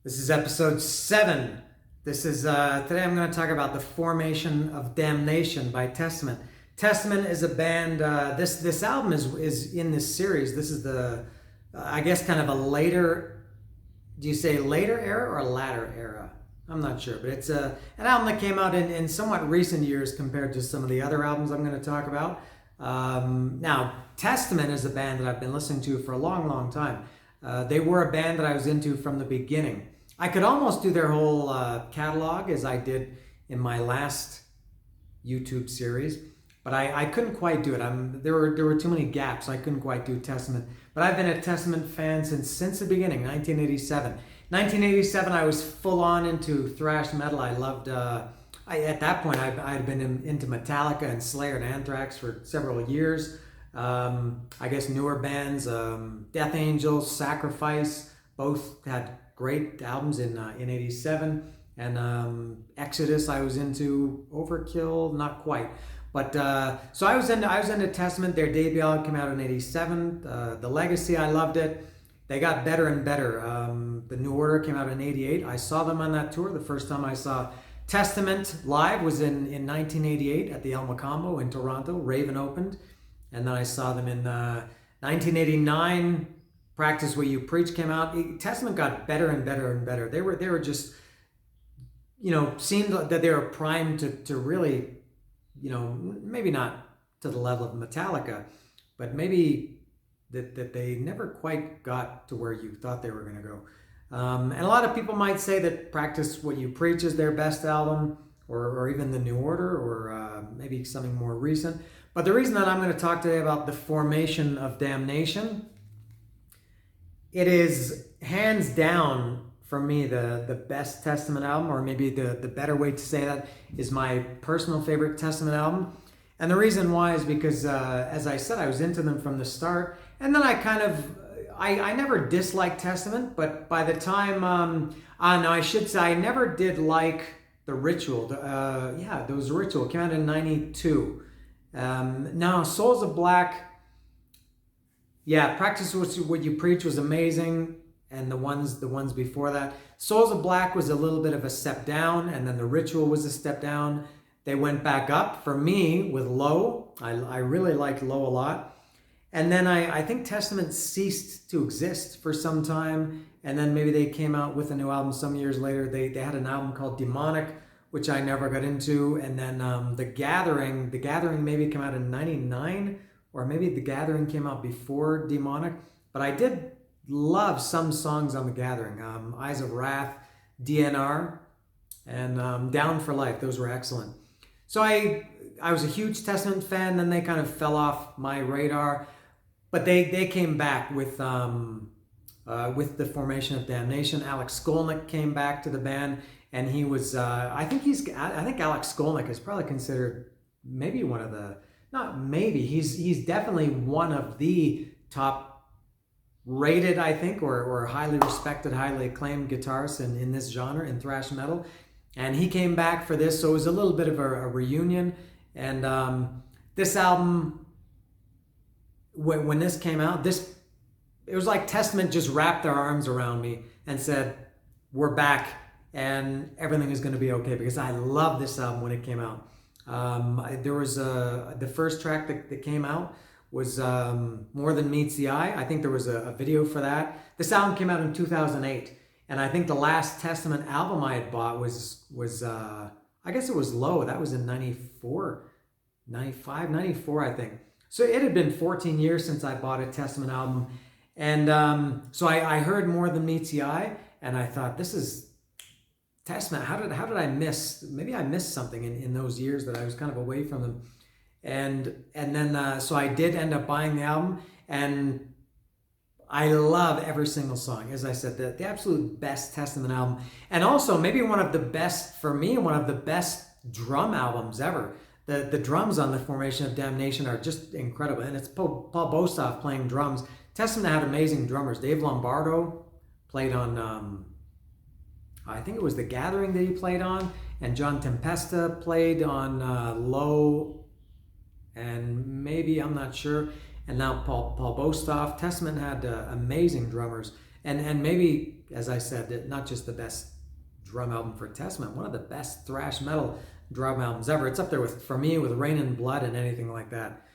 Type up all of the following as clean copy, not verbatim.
This is episode 7. This is today I'm going to talk about the Formation of Damnation by Testament. Testament is a band. This album is in this series. This is the I guess kind of a later. Do you say later era or latter era? I'm not sure, but it's an album that came out in somewhat recent years compared to some of the other albums I'm going to talk about. Now, Testament is a band that I've been listening to for a long time. They were a band that I was into from the beginning. I could almost do their whole catalog as I did in my last YouTube series, but I couldn't quite do it. There were too many gaps. I couldn't quite do Testament. But I've been a Testament fan since the beginning, 1987. 1987, I was full on into thrash metal. I loved. At that point, I'd been into Metallica and Slayer and Anthrax for several years. I guess newer bands, Death Angel, Sacrifice, both had great albums in '87, and Exodus I was into. Overkill, not quite, but so I was into Testament. Their debut album came out in '87. The Legacy, I loved it. They got better and better. The New Order came out in '88. I saw them on that tour. The first time I saw Testament live was in 1988 at the El Macambo in Toronto. Raven opened, and then I saw them in 1989. Practice What You Preach came out. Testament got better and better and better. They were just, seemed that they were primed to really, maybe not to the level of Metallica, but maybe that they never quite got to where you thought they were going to go. And a lot of people might say that Practice What You Preach is their best album, or even the New Order, or maybe something more recent. But the reason that I'm going to talk today about the Formation of Damnation, it is hands down for me the best Testament album, or maybe the better way to say that is my personal favorite Testament album. And the reason why is because, as I said, I was into them from the start, and then I never disliked Testament, but by the time, I should say I never did like the Ritual. There was Ritual. It came out in '92. Now, Souls of Black, Practice What You Preach was amazing, and the ones before that. Souls of Black was a little bit of a step down, and then the Ritual was a step down. They went back up for me with Low. I really liked Low a lot. And then I think Testament ceased to exist for some time, and then maybe they came out with a new album some years later. They had an album called Demonic, which I never got into, and then The Gathering maybe came out in '99, or maybe The Gathering came out before Demonic, but I did love some songs on The Gathering. Eyes of Wrath, DNR, and Down for Life. Those were excellent. So I was a huge Testament fan, then they kind of fell off my radar, but they came back with the Formation of Damnation. Alex Skolnick came back to the band, and he was I think Alex Skolnick is probably considered maybe one of the, not maybe, he's definitely one of the top rated, I think, or highly respected, highly acclaimed guitarists in this genre, in thrash metal. And he came back for this, so it was a little bit of a reunion. And this album, when this came out, it was like Testament just wrapped their arms around me and said, we're back and everything is going to be okay, because I loved this album when it came out. There was the first track that came out was More Than Meets the Eye. I think there was a video for that. This album came out in 2008, and I think the last Testament album I had bought was I guess it was Low. That was in 94, 95, 94, I think. So it had been 14 years since I bought a Testament album, and so I heard More Than Meets the Eye, and I thought, this is Testament. How did I miss? Maybe I missed something in those years that I was kind of away from them. And then so I did end up buying the album, and I love every single song. As I said, the absolute best Testament album, and also maybe one of the best, for me, one of the best drum albums ever. The drums on the Formation of Damnation are just incredible, and it's Paul Bostoff playing drums. Testament had amazing drummers. Dave Lombardo played on, I think it was The Gathering that he played on, and John Tempesta played on Low, and maybe, I'm not sure, and now Paul Bostoff. Testament had amazing drummers, and maybe as I said, not just the best drum album for Testament, one of the best thrash metal drum albums ever. It's up there with, for me, with Rain and Blood and anything like that.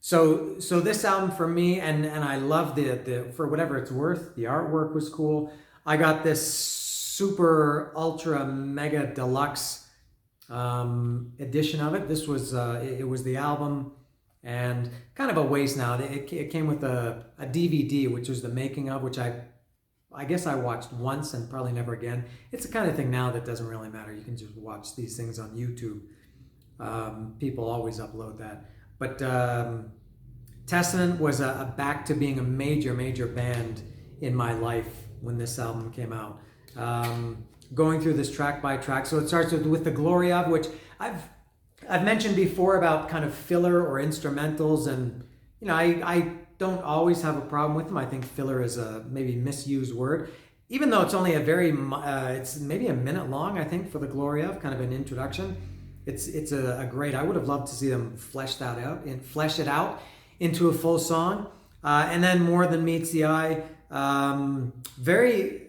So this album for me, and I love the for whatever it's worth, the artwork was cool. I got this super ultra mega deluxe edition of it. This was it was the album, and kind of a waste now. It came with a DVD, which was the making of, which I guess I watched once and probably never again. It's the kind of thing now that doesn't really matter. You can just watch these things on YouTube. People always upload that. But Testament was a back to being a major band in my life when this album came out. Going through this track by track. So it starts with The Glory Of, which I've mentioned before about kind of filler or instrumentals, and you know, I don't always have a problem with them. I think filler is a maybe misused word, even though it's only it's maybe a minute long, I think, for The Glory Of, kind of an introduction. It's a great, I would have loved to see them flesh it out into a full song. And then More Than Meets the Eye, very,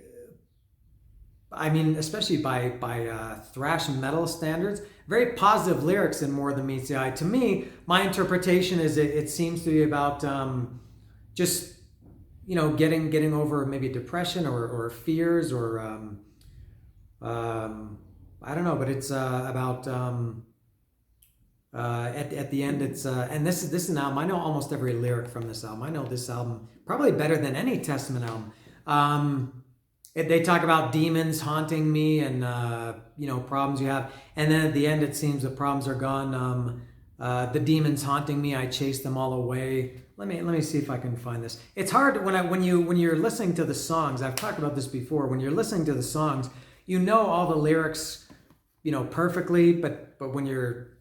I mean, especially by thrash metal standards, very positive lyrics in More Than Meets the Eye. To me, my interpretation is it seems to be about just, you know, getting over maybe depression or fears or I don't know, but it's about at the end it's and this is an album. I know almost every lyric from this album. I know this album probably better than any Testament album. They talk about demons haunting me and you know, problems you have, and then at the end it seems the problems are gone. The demons haunting me, I chase them all away. Let me see if I can find this. It's hard when you're listening to the songs. I've talked about this before. When you're listening to the songs, you know all the lyrics, you know, perfectly, but when you're,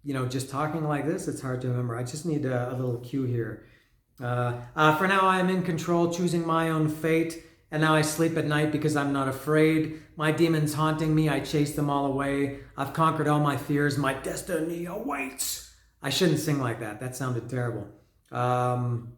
you know, just talking like this, it's hard to remember. I just need a little cue here. For now I am in control, choosing my own fate. And now I sleep at night because I'm not afraid. My demons haunting me, I chase them all away. I've conquered all my fears, my destiny awaits. I shouldn't sing like that. That sounded terrible. I'm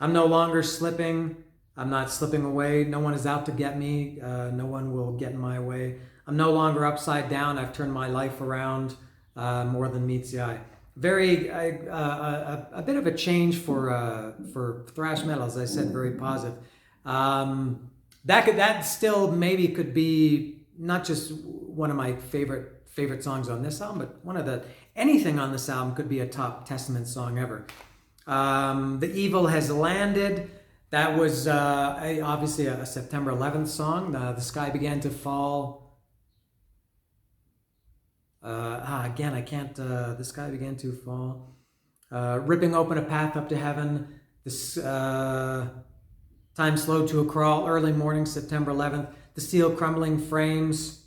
no longer slipping. I'm not slipping away. No one is out to get me. No one will get in my way. I'm no longer upside down. I've turned my life around. More Than Meets the Eye. Very, a bit of a change for thrash metal, as I said, very positive. That still maybe could be not just one of my favorite songs on this album, but anything on this album could be a top Testament song ever. The Evil Has Landed. That was obviously a September 11th song. The Sky Began to Fall. Again, I can't. The Sky Began to Fall. Ripping Open a Path Up to Heaven. This. Time Slowed to a Crawl, Early Morning, September 11th. The Steel Crumbling Frames.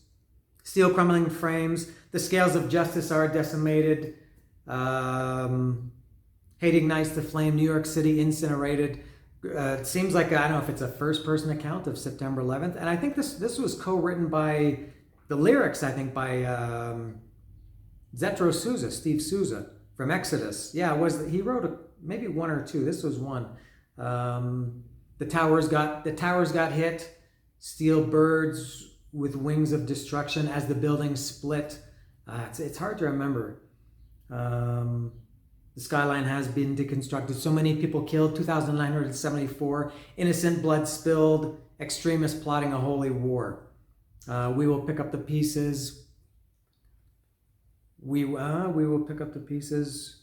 The Scales of Justice Are Decimated. Hate Ignites the Flame, New York City Incinerated. It seems like, I don't know if it's a first-person account of September 11th. And I think this was co-written by, the lyrics, I think, by Zetro Souza, Steve Souza, from Exodus. Yeah, it was. He wrote maybe one or two. This was one. The towers got hit. Steel birds with wings of destruction as the buildings split. It's hard to remember. The skyline has been deconstructed. So many people killed. 2,974. Innocent blood spilled. Extremists plotting a holy war. We will pick up the pieces. We will pick up the pieces.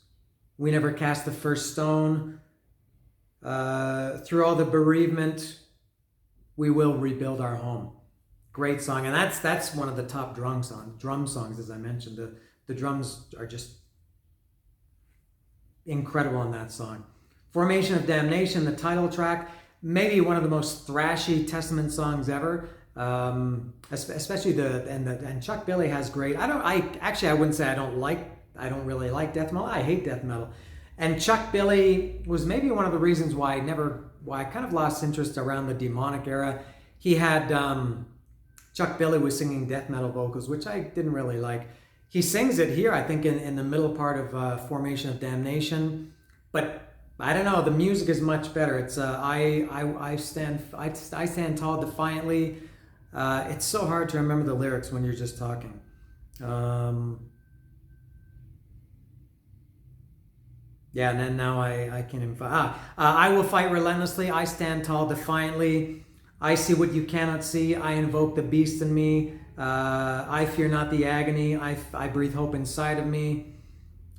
We never cast the first stone. Through all the bereavement, we will rebuild our home. Great song, and that's one of the top drum songs, as I mentioned. The drums are just incredible on that song. Formation of Damnation, the title track, maybe one of the most thrashy Testament songs ever. Especially and Chuck Billy has great. I wouldn't say I don't really like death metal. I hate death metal. And Chuck Billy was maybe one of the reasons why I kind of lost interest around the demonic era. He had, Chuck Billy was singing death metal vocals, which I didn't really like. He sings it here, I think, in the middle part of Formation of Damnation. But I don't know. The music is much better. It's I stand tall defiantly. It's so hard to remember the lyrics when you're just talking. Yeah, and then now I can't even. I will fight relentlessly. I stand tall defiantly. I see what you cannot see. I invoke the beast in me. I fear not the agony. I breathe hope inside of me.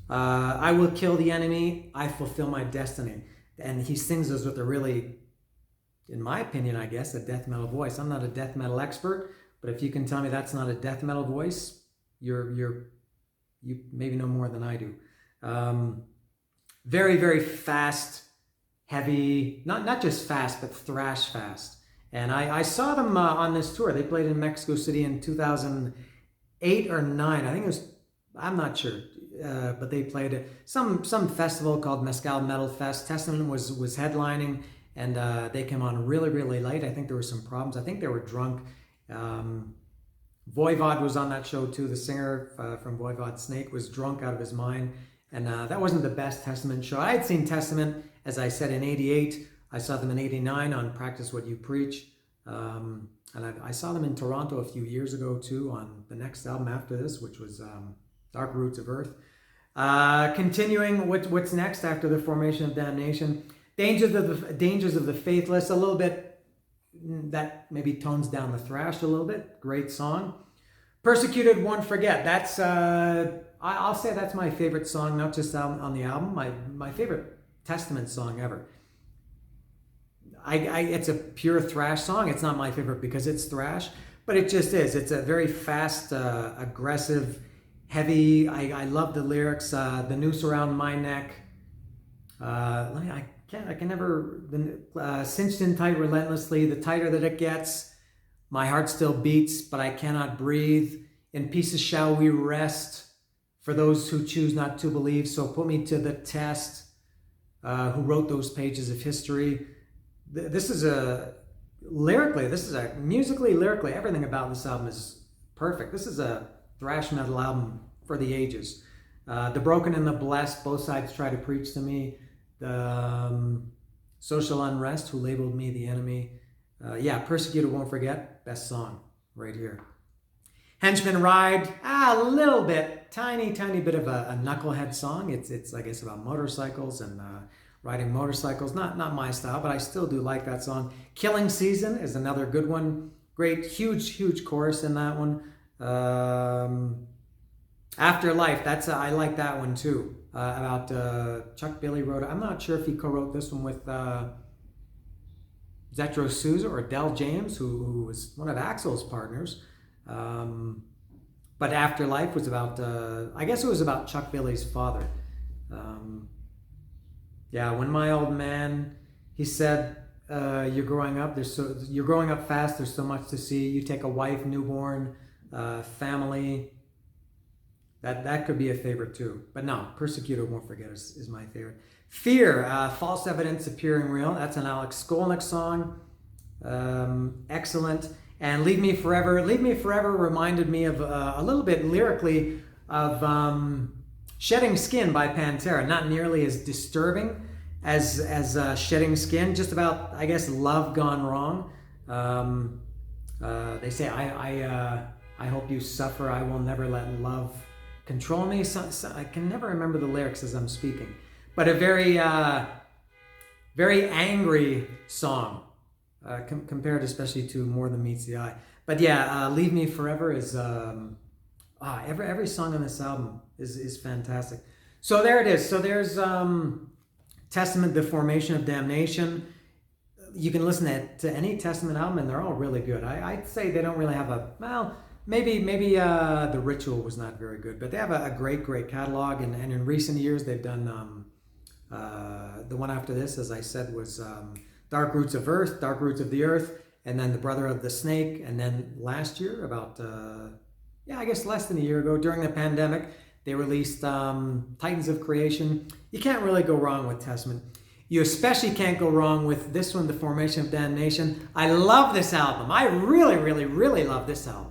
I will kill the enemy. I fulfill my destiny. And he sings those with a really, in my opinion, I guess, a death metal voice. I'm not a death metal expert, but if you can tell me that's not a death metal voice, you maybe know more than I do. Very, very fast, heavy, not just fast, but thrash fast. And I saw them on this tour. They played in Mexico City in 2008 or 9. I think it was, I'm not sure. But they played at some festival called Mezcal Metal Fest. Testament was headlining, and they came on really, really late. I think there were some problems. I think they were drunk. Voivod was on that show too. The singer from Voivod Snake was drunk out of his mind. And that wasn't the best Testament show. I had seen Testament, as I said, in 88. I saw them in 89 on Practice What You Preach. And I saw them in Toronto a few years ago too on the next album after this, which was Dark Roots of Earth. Continuing, what's next after the Formation of Damnation? Dangers of the Faithless, a little bit, that maybe tones down the thrash a little bit. Great song. Persecuted Won't Forget. That's, I'll say that's my favorite song, not just on the album, my favorite Testament song ever. It's a pure thrash song. It's not my favorite because it's thrash, but it just is. It's a very fast, aggressive, heavy. I love the lyrics. The noose around my neck. I can never. Cinched in tight relentlessly. The tighter that it gets, my heart still beats, but I cannot breathe. In pieces shall we rest. For those who choose not to believe, so put me to the test. Who wrote those pages of history? This is musically, lyrically, everything about this album is perfect. This is a thrash metal album for the ages. The Broken and the Blessed, both sides try to preach to me. The Social Unrest, who labeled me the enemy. Persecuted Won't Forget, best song right here. Henchman Ride, a little bit, tiny bit of a knucklehead song. It's I guess about motorcycles and riding motorcycles. Not my style, but I still do like that song. Killing Season is another good one. Great, huge chorus in that one. Afterlife, I like that one too. About Chuck Billy wrote it. I'm not sure if he co-wrote this one with Zetro Souza or Del James, who was one of Axl's partners. But Afterlife was about, I guess it was about Chuck Billy's father. When my old man, he said, you're growing up fast, there's so much to see. You take a wife, newborn, family. That could be a favorite too. But no, Persecuted Won't Forget is my favorite. Fear, False Evidence Appearing Real. That's an Alex Skolnick song. Excellent. And Leave Me Forever. Leave Me Forever reminded me of a little bit lyrically of Shedding Skin by Pantera. Not nearly as disturbing as Shedding Skin. Just about, I guess, love gone wrong. They say, I hope you suffer. I will never let love control me. So I can never remember the lyrics as I'm speaking. But a very, very angry song. Compared especially to More Than Meets the Eye. But Leave Me Forever is every song on this album is fantastic. So there it is. So there's Testament, The Formation of Damnation. You can listen to any Testament album and they're all really good. I'd say they don't really have maybe The Ritual was not very good, but they have a great catalog, and in recent years they've done the one after this, as I said, was Dark Roots of Earth, Dark Roots of the Earth, and then The Brother of the Snake. And then last year, about, I guess less than a year ago, during the pandemic, they released Titans of Creation. You can't really go wrong with Testament. You especially can't go wrong with this one, The Formation of Damnation. I love this album. I really love this album.